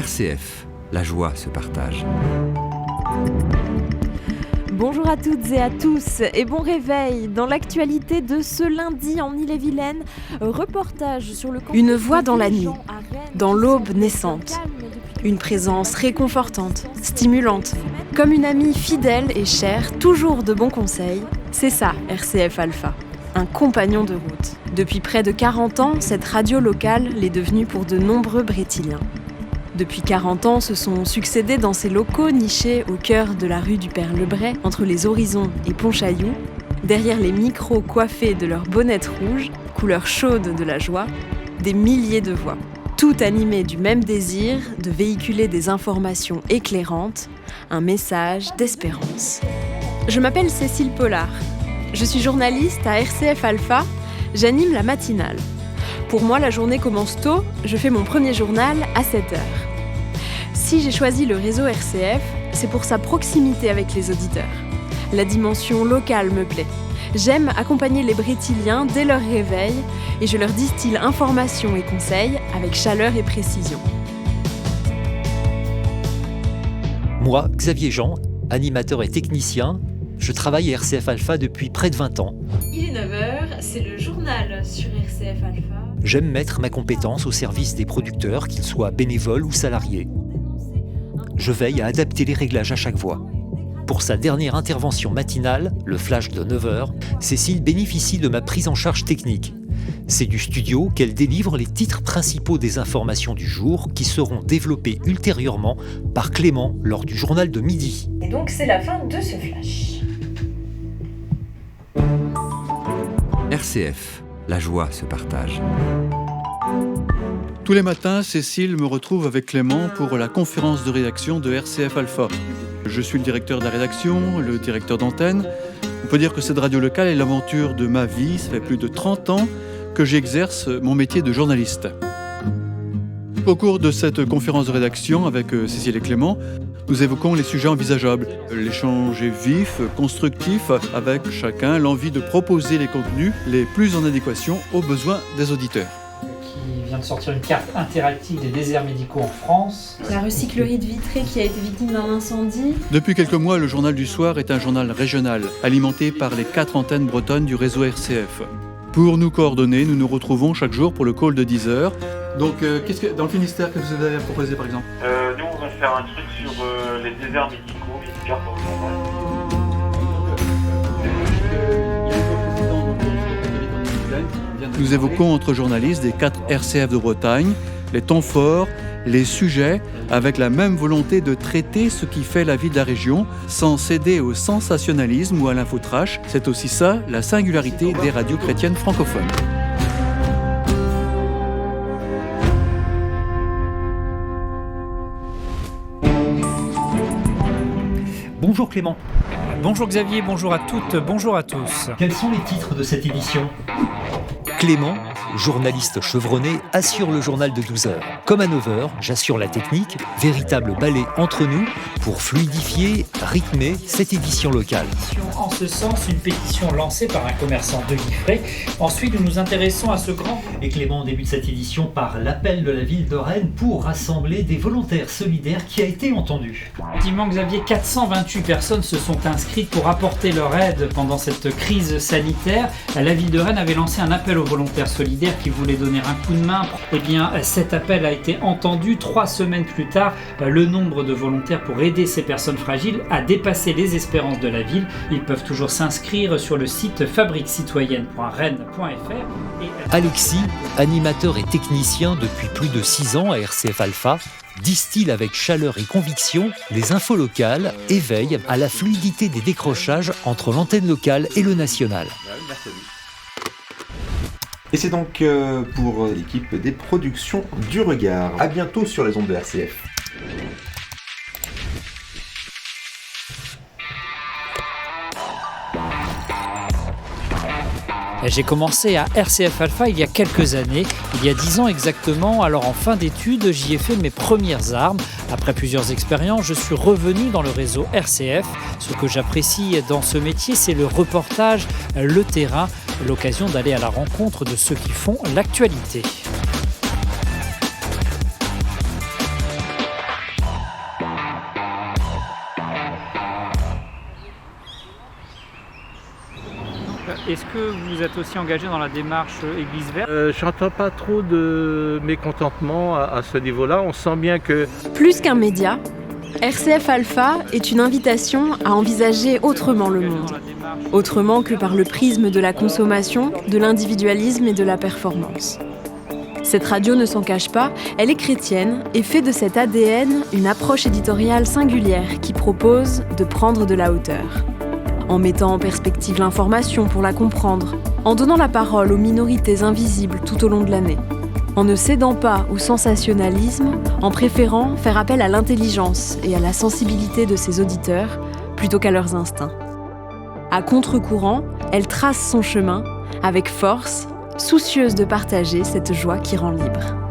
RCF, la joie se partage. Bonjour à toutes et à tous et bon réveil. Dans l'actualité de ce lundi en Ille-et-Vilaine, reportage sur le Une voix dans la nuit, dans l'aube naissante. Une présence réconfortante, stimulante, comme une amie fidèle et chère, toujours de bons conseils. C'est ça, RCF Alpha, un compagnon de route. Depuis près de 40 ans, cette radio locale l'est devenue pour de nombreux Brétiliens. Depuis 40 ans, se sont succédés dans ces locaux nichés au cœur de la rue du Père Lebret, entre les Horizons et Pontchaillou, derrière les micros coiffés de leurs bonnettes rouges, couleur chaude de la joie, des milliers de voix. Toutes animées du même désir de véhiculer des informations éclairantes, un message d'espérance. Je m'appelle Cécile Pollard. Je suis journaliste à RCF Alpha. J'anime la matinale. Pour moi, la journée commence tôt. Je fais mon premier journal à 7h. Si j'ai choisi le réseau RCF, c'est pour sa proximité avec les auditeurs. La dimension locale me plaît. J'aime accompagner les Brétiliens dès leur réveil et je leur distille informations et conseils avec chaleur et précision. Moi, Xavier Jean, animateur et technicien, je travaille à RCF Alpha depuis près de 20 ans. Il est 9h, c'est le journal sur RCF Alpha. J'aime mettre ma compétence au service des producteurs, qu'ils soient bénévoles ou salariés. Je veille à adapter les réglages à chaque voix. Pour sa dernière intervention matinale, le flash de 9h, Cécile bénéficie de ma prise en charge technique. C'est du studio qu'elle délivre les titres principaux des informations du jour qui seront développés ultérieurement par Clément lors du journal de midi. Et donc c'est la fin de ce flash. RCF, la joie se partage. Tous les matins, Cécile me retrouve avec Clément pour la conférence de rédaction de RCF Alpha. Je suis le directeur de la rédaction, le directeur d'antenne. On peut dire que cette radio locale est l'aventure de ma vie. Ça fait plus de 30 ans que j'exerce mon métier de journaliste. Au cours de cette conférence de rédaction avec Cécile et Clément, nous évoquons les sujets envisageables. L'échange est vif, constructif, avec chacun l'envie de proposer les contenus les plus en adéquation aux besoins des auditeurs. Qui vient de sortir une carte interactive des déserts médicaux en France. La recyclerie de Vitré qui a été victime d'un incendie. Depuis quelques mois, le Journal du Soir est un journal régional, alimenté par les 4 antennes bretonnes du réseau RCF. Pour nous coordonner, nous nous retrouvons chaque jour pour le call de 10h. Donc, dans le Finistère, qu'est-ce que vous avez à proposer par exemple ? Nous, on va faire un truc sur les déserts médicaux, une carte pour le journal. Nous évoquons entre journalistes des 4 RCF de Bretagne les temps forts, les sujets, avec la même volonté de traiter ce qui fait la vie de la région, sans céder au sensationnalisme ou à l'infotrash. C'est aussi ça, la singularité des radios chrétiennes francophones. Bonjour Clément. Bonjour Xavier, bonjour à toutes, bonjour à tous. Quels sont les titres de cette édition ? Clément, journaliste chevronné, assure le journal de 12h. Comme à 9h, j'assure la technique, véritable balai entre nous pour fluidifier, rythmer cette édition locale. En ce sens, une pétition lancée par un commerçant de Liffré. Ensuite, nous nous intéressons à ce grand... Et Clément débute cette édition par l'appel de la ville de Rennes pour rassembler des volontaires solidaires qui a été entendu. Effectivement, Xavier, 428 personnes se sont inscrites pour apporter leur aide pendant cette crise sanitaire. La ville de Rennes avait lancé un appel aux volontaires solidaires qui voulaient donner un coup de main. Eh bien, cet appel a été entendu. 3 semaines plus tard, le nombre de volontaires pour aider ces personnes fragiles a dépassé les espérances de la ville. Ils peuvent toujours s'inscrire sur le site fabriquecitoyenne.rennes.fr. Alexis, animateur et technicien depuis plus de 6 ans à RCF Alpha, distille avec chaleur et conviction les infos locales et veille à la fluidité des décrochages entre l'antenne locale et le national. Et c'est donc pour l'équipe des productions du Regard. À bientôt sur les ondes de RCF. J'ai commencé à RCF Alpha il y a quelques années, il y a 10 ans exactement. Alors en fin d'études, j'y ai fait mes premières armes. Après plusieurs expériences, je suis revenu dans le réseau RCF. Ce que j'apprécie dans ce métier, c'est le reportage, le terrain, l'occasion d'aller à la rencontre de ceux qui font l'actualité. Est-ce que vous êtes aussi engagé dans la démarche Église Verte ? Je n'entends pas trop de mécontentement à ce niveau-là. On sent bien que... Plus qu'un média, RCF Alpha est une invitation à envisager autrement le monde. Autrement que par le prisme de la consommation, de l'individualisme et de la performance. Cette radio ne s'en cache pas, elle est chrétienne et fait de cet ADN une approche éditoriale singulière qui propose de prendre de la hauteur. En mettant en perspective l'information pour la comprendre, en donnant la parole aux minorités invisibles tout au long de l'année, en ne cédant pas au sensationnalisme, en préférant faire appel à l'intelligence et à la sensibilité de ses auditeurs plutôt qu'à leurs instincts. À contre-courant, elle trace son chemin avec force, soucieuse de partager cette joie qui rend libre.